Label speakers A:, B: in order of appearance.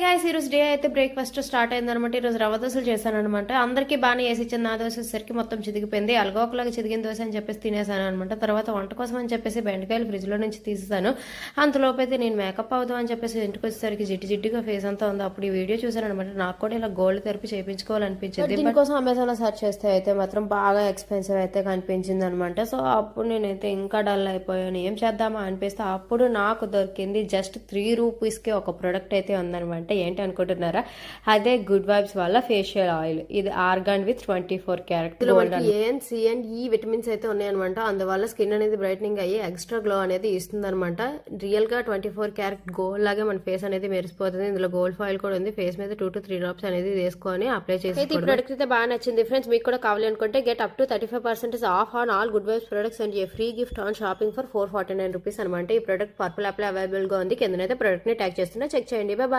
A: Guys ఈరోజు day అయితే breakfast start అయిందనమాట. ఈరోజు రవ్వ దోశలు చేశాను అనమాట. అందరికీ బాగానే వేసి ఇచ్చింది. నా దోశ వచ్చేసరికి మొత్తం చిదిగిపోయింది. అలగోకలాగా చిదిగిన దోశ అని చెప్పేసి తినేసాను అనమాట. తర్వాత వంట కోసం అని చెప్పేసి బెండకాయలు ఫ్రిడ్జ్ లో నుంచి తీసేసాను. అంతలోపైతే నేను మేకప్ అవుదాం అని చెప్పేసి ఇంటికి వచ్చేసరికి జిడ్డుగా ఫేస్ అంతా ఉంది. అప్పుడు ఈ వీడియో చూసాను అనమాట. నాకు కూడా ఇలా గోల్డ్ థెరపీ చేయించుకోవాలనిపించింది. దీనికోసం అమెజాన్ లో సెర్చ్ చేస్తే అయితే మాత్రం బాగా ఎక్స్పెన్సివ్ అయితే కనిపించింది అనమాట. సో అప్పుడు నేనైతే ఇంకా డల్ అయిపోయాను. ఏం చేద్దామా అనిపిస్తే అప్పుడు నాకు దొరికింది జస్ట్ 3 రూపీస్కి ఒక ప్రొడక్ట్ అయితే ఉందనమాట. ఏంటి అనుకుంటున్నారా? అదే గుడ్ వైబ్స్ వాళ్ళ ఫేషియల్ ఆయిల్. ఇది organ with 24 carat gold. ANC and ఈ విటమిన్స్ అయితే ఉన్నాయన్నమాట. అందువల్ల స్కిన్ అనేది బ్రైట్నింగ్ అయ్యి ఎక్స్ట్రా గ్లో అనేది ఇస్తుంది అనమాట. రియల్ గా 24 క్యారెట్ గోల్డ్ లాగే మన ఫేస్ అనేది మెరిసిపోతుంది. ఇందులో గోల్డ్ ఫాయిల్ కూడా ఉంది. ఫేస్ మీద 2 to 3 డ్రాప్స్ అనేది వేసుకొని అప్లై చేసి ఈ ప్రొడక్ట్ అయితే బాగా నచ్చింది ఫ్రెండ్స్. మీకు కూడా కావాలి అనుకుంటే get up to 35% of on all good vibes products and A free gift on shopping for 449 rupees అనమాట. ఈ ప్రొడక్ట్ పర్పుల్ యాప్ లో అవైలబుల్ గా ఉంది. కిందనైతే ప్రొడక్ట్ ని ట్యాగ్ చేస్తున్నా, చెక్ చేయండి. బాయ్.